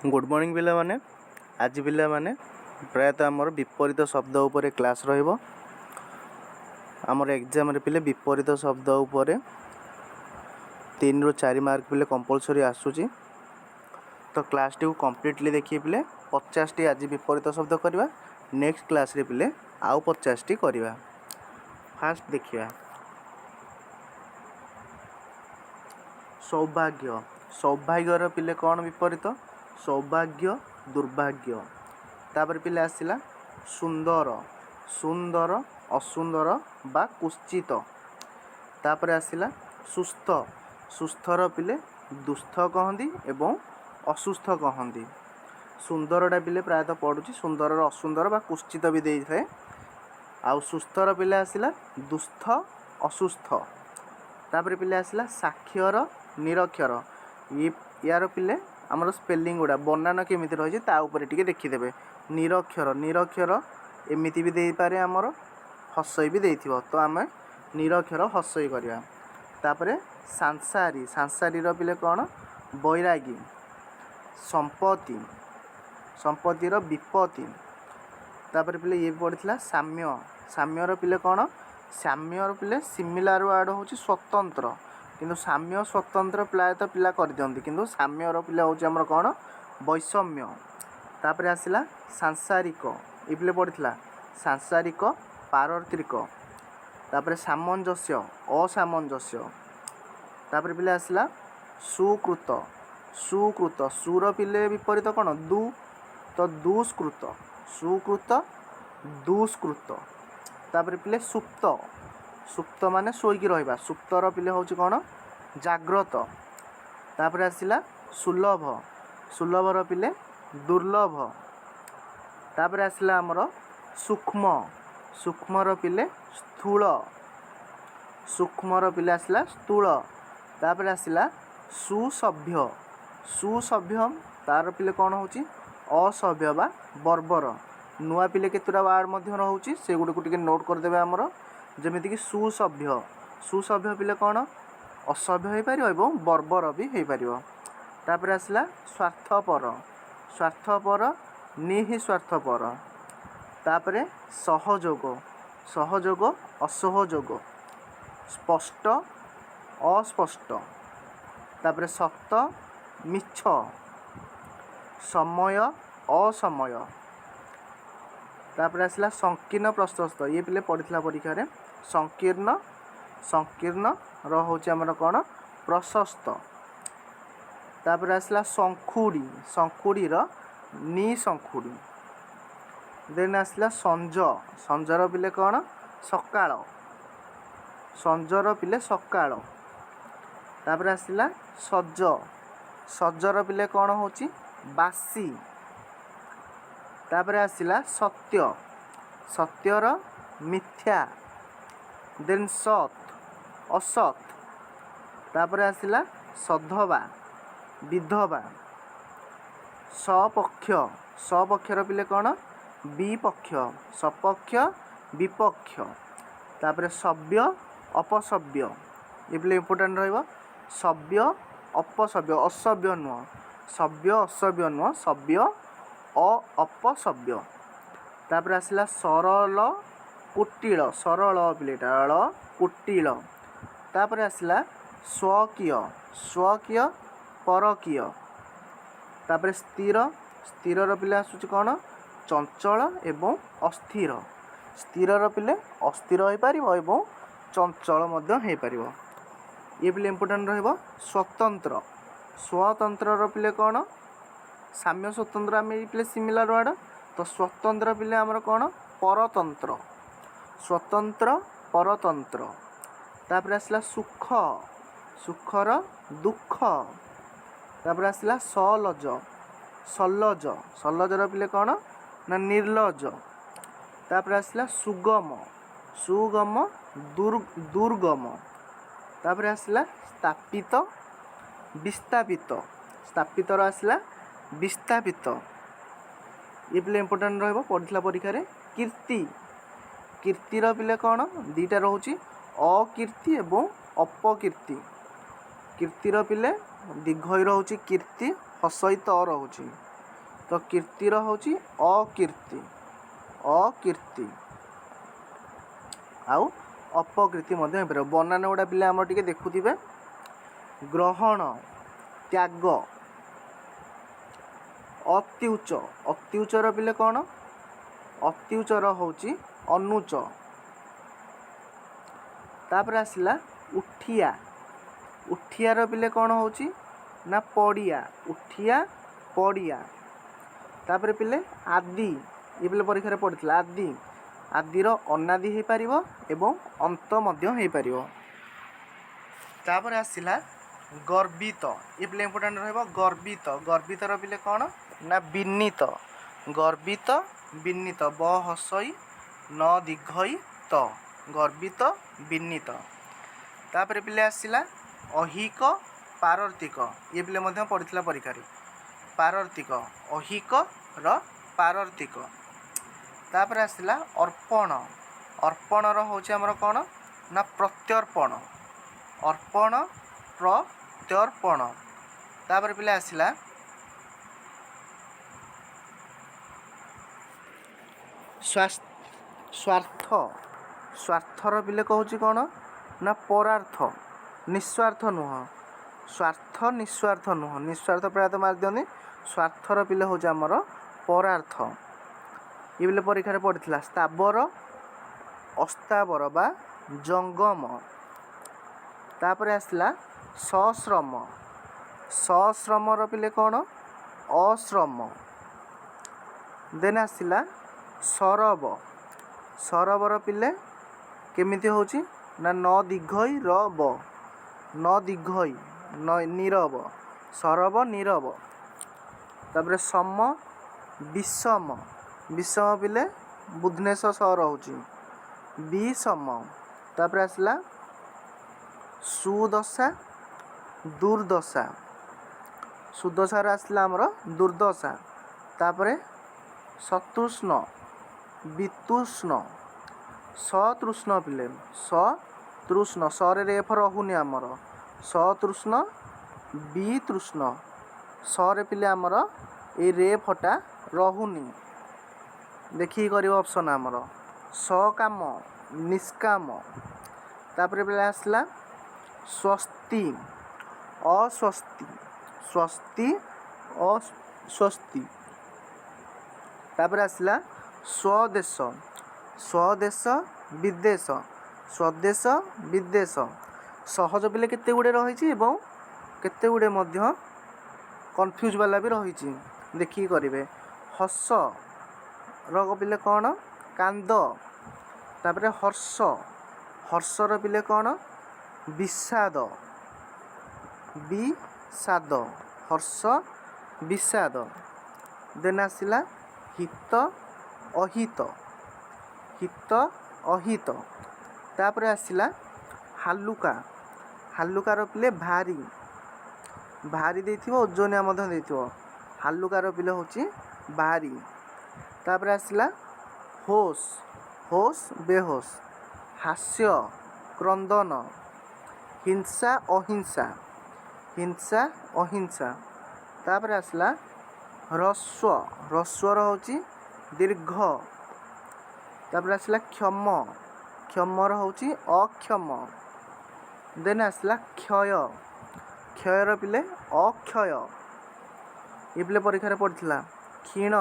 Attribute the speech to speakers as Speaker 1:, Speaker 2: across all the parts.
Speaker 1: Good morning पिला माने आज पिला माने प्रायतः आमर विपरीत शब्द उपरे क्लास रहिबो। आमर एग्जाम रे पिले विपरीत शब्द उपरे 3 ରୁ 4 मार्क पिले कंपलसरी आसुची। तो क्लास टी को कंप्लीटली देखिए पिले 50 टी आज विपरीत शब्द करवा। नेक्स्ट क्लास रे पिले आउ 50 टी करवा। फास्ट देखिया सौभाग्य। सौभाग्य रो पिले कौन विपरीत? सौभाग्य दुर्भाग्य। तापर पिले आसिला सुंदर। सुंदर असुंदर बा कुश्चित। तापर आसिला सुस्थ। सुस्थर पिले दुस्थ कहंदी एवं असुस्थ कहंदी। सुंदरटा पिले प्रायतः पड़ुची सुंदर असुंदर बा कुश्चित भी देई थाए। आउ सुस्थर पिले आसिला दुस्थ असुस्थ। तापर पिले आसिला साक्षर निरक्षर। यार पिले आमर स्पेलिंग गुड़ा बनान केमिति रही ता ऊपर टिके देखिदेबे। निरक्षर निरक्षर एमिति भी देई पारे आमर हसई भी देइथिबो तो आमे निरक्षर हसई करिया। तापरे सांसारी। सांसारी रो पिले कोन? बैरागी। संपत्ति। संपत्ति रो विपत्ति। तापरे पिले ये पड़िथिला साम्य। साम्य रो पिले कोन? साम्य रो पिले सिमिलर वर्ड होची स्वतंत्र किंतु साम्य स्वतंत्र प्रायतः पिला कर दियंती किंतु साम्य रो पिला होची हमर कोन? वैषम्य। तापरे आसिला सांसारिक। ए पिले पड़िथिला सांसारिक पारत्रिक। तापरे सामंजस्य असामंजस्य। तापरे पिले आसिला सुकृत। सुकृत सुर पिले विपरीत कोन? दु तो दुष्कृत। सुकृत दुष्कृत। तापरे पिले सुप्त। सुप्त माने सोईकी रहिबा। सुप्तर पिले होची कोन? जाग्रत। तापरे आसिला सुलभ। सुलभर पिले दुर्लभ। तापरे आसिला हमर सूक्ष्म। सूक्ष्मर पिले स्थूल। सूक्ष्मर पिले आसिला स्थूल। तापरे आसिला सुसभ्य। सुसभ्य तार पिले कोन होची? असभ्य बा बर्बर। नुआ पिले केतुरा वार्ड मध्य रहउची से गुडी को टिके नोट कर देबे हमर। जेमिति कि सुसभ्य। सुसभ्य पिले कोन? असभ्य होई पारिबो एवं बर्बर भी होई पारिबो। तापरे आसिला स्वार्थपर। स्वार्थपर निहि स्वार्थपर। तापरे सहयोग। सहयोग असहयोग। स्पष्ट अस्पष्ट। तापरे सत्य मिछ। समय असमय। तापरे आसिला संकीर्ण प्रशस्त। ये पिले पढ़िथिला परीक्षा रे संकीर्ण। संकीर्ण होची हमर कोन? प्रशस्त। तापरे आसिला संखुड़ी। संखुड़ी रो निसंखुड़ी। देन आसिला संज। संजर पिले कोन? सकाळ। संजर पिले सकाळ। तापरे आसिला सज। सजर पिले कोन होची? बासी। तापरे आसिला सत्य। सत्यर मिथ्या। देन सत असत। तापरे आसिला सधवा विधवा। सपक्ष। सपक्षर पिले कोन? विपक्ष। सपक्ष विपक्ष। तापरे सभ्य अपसभ्य। ये पिले इंपोर्टेंट रहइबो। सभ्य अपसभ्य असभ्य नुह। सभ्य असभ्य नुह सभ्य अपसभ्य। तापरे आसिला सरल कुटिल। सरल पिलेटा कुटिल। तापरे आसिला स्वकीय। स्वकीय परकीय। तापरे स्थिर। स्थिर पिले आसुची कोन? चंचल एवं अस्थिर। स्थिर पिले अस्थिर होई पारिबो एवं चंचल मध्य होई पारिबो। ये पिले इंपोर्टेंट रहइबो। स्वतंत्र। स्वतंत्र पिले कोन? साम्य स्वतंत्र आमे पिले सिमिलर वर्ड तो स्वतंत्र पिले हमर कोन? परतंत्र। स्वतंत्र परतंत्र। तापरे आसिला सुख। सुखर दुख। तापरे आसिला सलज। सलज। सलजर पिले कोन? ना निर्लज। तापरे आसिला सुगम। सुगम दुर्गम। तापरे आसिला स्थापित विस्थापित। स्थापितर आसिला विस्थापित। ये पिले इंपोर्टेंट रहइबो पढ़िथिला परीक्षा रे कीर्ति। कीर्तिर पिले कोन? दीटा रहउची अकीर्ति एवं अपकीर्ति। कीर्तिर पिले दीर्घई रहउची कीर्ति हसई त रहउची। तो कीर्तिर होची अकीर्ति अकीर्ति आउ अपकृति मध्य हो पारे बनाना गुड़ा पिला आम टिके देखुथिबे ग्रहण त्याग अत्युच्च अत्युच्चर पिले कौन अत्युच्चर होची अनुच तापर आसला उठिया उठियार पिले कौन होची ना पड़िया उठिया पड़िया तापर पिले आदि ये पिले परीक्षा पड़ता आदि आदिर अनादि हो पारिबो एवं अंत मध्य हो पारिबो तापर आसला गर्वित ये पिले इंपोर्टेंट रहइबो गर्वित गर्वितर पिले कौन ना विनीत गर्वित विनीत ब हसई न दीर्घई त गर्वित विनीत तापर पिले आसला अहिक पारर्थिक ये पिले मध्य पड़ता परीक्षा पारर्थिक अहिक र पारर्थिक तापर आसला अर्पण अर्पणर होची हमर कौन ना प्रत्यर्पण अर्पण प्रत्यर्पण तापर पिले आसला स्वार्थ स्वार्थर पिले कहूँ कौन ना परार्थ निस्वार्थ नुह स्वार्थ निस्वार्थ नुह निस्वार्थ प्राय तो मार दिखती स्वार्थर पिले हूँ आमर परार्थ ये पिले परीक्षा पड़ता स्थावर अस्तावर बा जंगम तापर आसला सश्रम सश्रमर पिले कौन अश्रम देन आसला सरब सरबर पिले केमिति होची ना न दीर्घई रब न दीर्घई न नीरब सरब नीरब तापर सम विषम विषम पिले बुधनेश सर होची विषम तापर आसला सुदशा दुर्दशा सुदशार आसला आमर दुर्दशा तापर सतृष्ण वितृष्ण सतृष्ण पिले सतृष्ण सरे रेफ रहुनी आमर सतृष्ण वितृष्ण सरे पिले आमर ए रेफटा रहुनी देखिए कर ऑप्शन आमर सकाम निष्काम तापर पिले आसला स्वस्ति अस्वस्ति स्वस्ति अस्वस्ति तापर आसला स्वदेश स्वदेश विदेश स्वदेश विदेश सहज पिले केते गुड़े रही एवं केते गुड़े मध्य कन्फ्यूज वाला भी रही देखिए करेंगे हस रग पिले कौन कांद तापर हर्ष हर्षर पिले कौन विषाद विषाद हर्ष विषाद देन आसला हित अहित हित अहित तापर आसला हालुका हालुकार पिले भारी भारी देथिबो ओजनिया मध्य देथिबो हालुकार पिले होची भारी तापर आसला होश होश बेहोश हास्य क्रंदन हिंसा अहिंसा हिंसा अहिंसा तापर आसला ह्रस्व ह्रस्वर होची दीर्घ तापर आसला क्षम क्षमर होची अक्षम देन आसला क्षय क्षयर पिले अक्षय ये पिले परीक्षा पड़ता क्षीण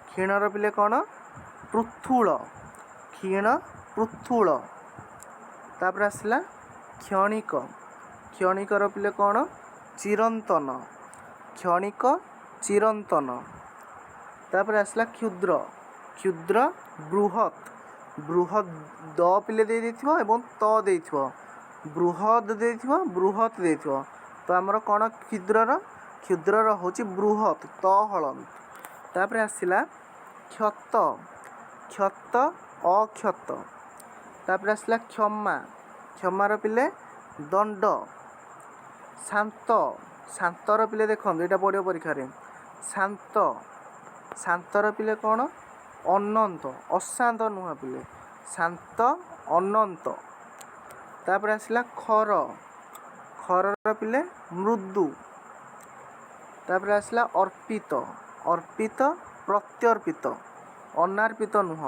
Speaker 1: क्षीणर पिले कौन पृथुल क्षीण पृथुल तापर आसला क्षणिक क्षणिकर पिले कौन चिरंतन क्षणिक चिरंतन तापर आसला क्षुद्र क्षुद्र बृहत बृहत द पिले दे देथिबो एवं त देथिबो बृहत देथिबो बृहत देथिबो तो आमर कौन क्षुद्रर क्षुद्रर होची बृहत त हलंत तापर आसला क्षत क्षत अक्षत तापर आसला क्षमा क्षमार पिले दंड शांत शांतर पिले देखो यहाँ पड़ो परीक्षा शांत शांतर पिले कौन अनंत अशांत नुह पिले शांत अनंत तापर आसला खर खरर पिले मृदु तापर आसला अर्पित अर्पित प्रत्यर्पित अनार्पित नुह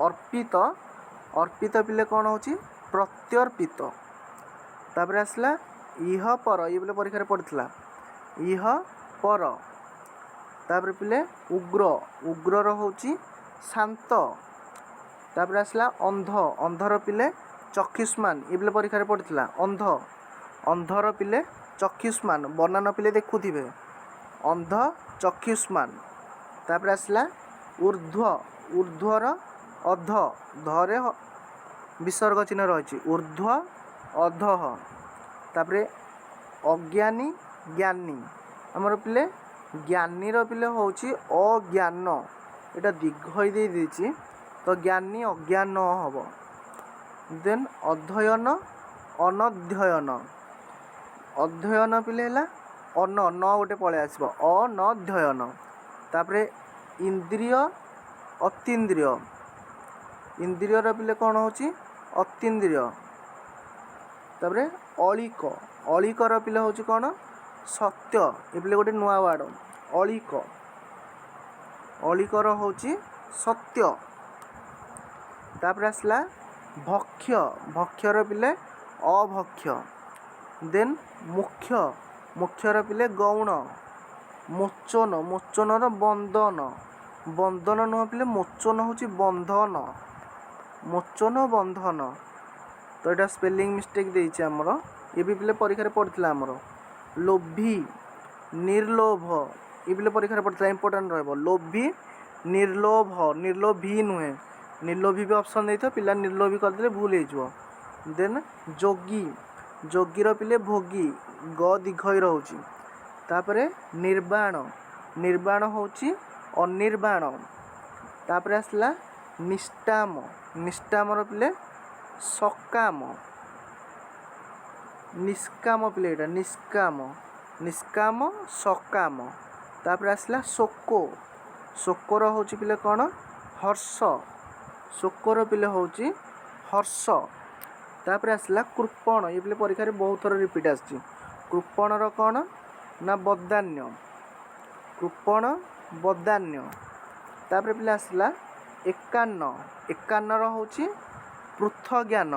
Speaker 1: अर्पित अर्पित पिले कौन होची प्रत्यर्पित। तापर आसला इह पर ये बोले परीक्षा पड़ता इह पर। तापर पिले उग्र उग्रर होची शांत। तापर आसला अंध अंधर पिले चक्षुष्मान ये बोले परीक्षा पड़ता अंध अंधर पिले चक्षुष्मान बनान पिले देखुथिबे अंध चक्षुष्मान। तापर आसला ऊर्ध्व ऊर्ध्वर अध धरे विसर्ग चिन्ह रही ऊर्ध्व अधः। तापर अज्ञानी ज्ञानी आमर पिले ज्ञानीर पिले होची अज्ञान एटा दीर्घ दे देछि तो ज्ञानी अज्ञान हब। देन अध्ययन अनध्ययन अध्ययन पिले है अन न गोटे पलि आसब अनध्ययन। तापर इंद्रिय अतीन्द्रिय इंद्रियर पिले कौन होची अतीन्द्रिय। तापर अलिक अलिकर पिले होची कौन सत्य ये पिले गोटे नुआ वार्ड अलिक अलिकर होची सत्य। तापर आसला भक्ष्य भक्ष्यर पिले अभक्ष्य। देन मुख्य मुख्यर पिले गौण मोचन मोचनर बंधन बंधन नुह पिले मोचन होची बंधन मोचन बंधन। तो यहाँ स्पेलिंग मिस्टेक देइछि हमर ये भी पिले परीक्षा पड़ता आमर लोभी निर्लोभ ये पिले परीक्षा पड़ता इंपोर्टेंट रहिबो लोभी निर्लोभ निर्लोभी नुहे निर्लोभी भी ऑप्शन देइथो पिला निर्लोभी करदे भूल हो। देन जोगी जोगीर पिले भोगी ग दीर्घ रहुची। तापर निर्वाण निर्वाण होची अनिर्वाण। तापर आसला निष्ठाम निष्ठामर पिले सकाम निष्काम पिले एटा निष्काम निष्काम सकाम। तापर आसला शोको शोकर होची पिले कौन हर्ष शोकर पिले होची हर्ष। तापर आसला कृपण ये पिले परीक्षा बहुत थर रिपीट आछि कृपणर कौन ना बदान्य कृपण बदान्य। तापर पिले आसला एकान्न एकान्नर होची पृथज्ञान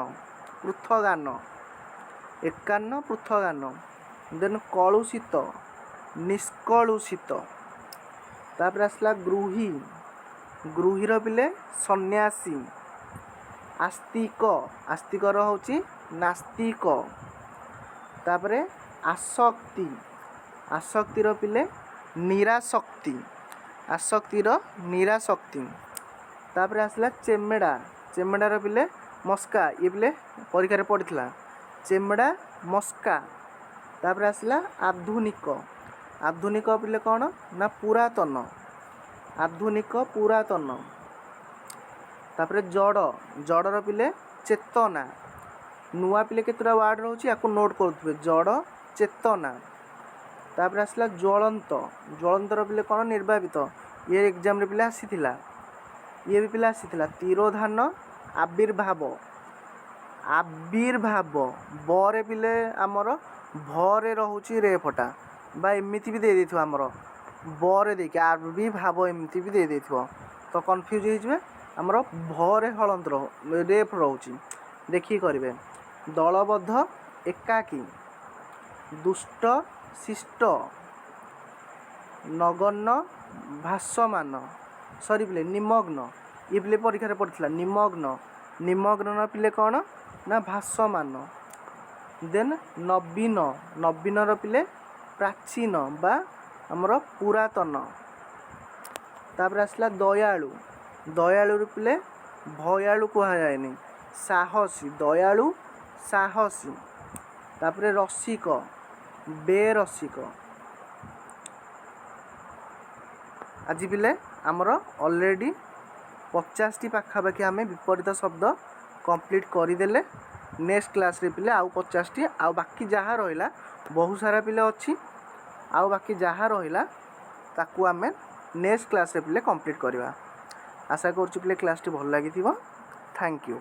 Speaker 1: पृथगान एकान्न पृथगान। देन कलुषित निष्कलुषित। तापर आसला गृही गृहीर पिले सन्यासी आस्तिक आस्तिकर होची नास्तिक। तापर आसक्ति आसक्तिर पिले निराशक्ति आसक्तिर निराशक्ति। तापर आसला चेमेड़ा चेमेड़ार पिले मस्का ये पिले परीक्षा पड़ता चेमेड़ा मस्का। तापर आसला आधुनिक आधुनिक पिले कौन ना पुरातन आधुनिक पुरातन। तापर जड़ जड़र पिले चेतना नुआ पिले केतरा वार्ड रोची याकू नोट करुथबे जड़ चेतना। तापर आसला ज्वलंत ज्वलंतर पिले कौन निर्वापित ये एग्जाम रे पिले आसीथिला ये भी पिले आसीथिला। तिरोधान आविर्भाव आविर्भाव बरे पिले आमर भरे रहुची रेफटा बा एमिति भी दे देथिबो आमर बरे देखि आविर्भाव एमिति भी दे देथिबो तो कन्फ्यूज हो जिवे आमर भरे हलंत रेफ रहुची देखि करिवे। दलबद्ध एकाकी दुष्ट शिष्ट नगण्य भाष्यमान सरी पिले निमग्न ये पिले परीक्षा पड़ता निमग्न निमग्न पिले कौन ना भाष्यमान। देन नवीन नवीनर पिले प्राचीन बा आमर पुरातन। तापर आसला दयालु दयालु पिले भयालु कह जाएनि साहसी दयालु साहसी। तापर रसिक बेरसिक। आज पिले आमर ऑलरेडी 50 टी पाखापाखि आम विपरीत शब्द कंप्लीट करदेले नेक्स्ट क्लास रे पिले आउ 50 टी आउ बाकी जहाँ रहा बहुत सारा पिले अच्छी आउ बाकी जहाँ रहा ताकू आम नेक्स्ट क्लास रे पिले कंप्लीट करवा। आशा करूँ पिले क्लास टी भल लगी। Thank you.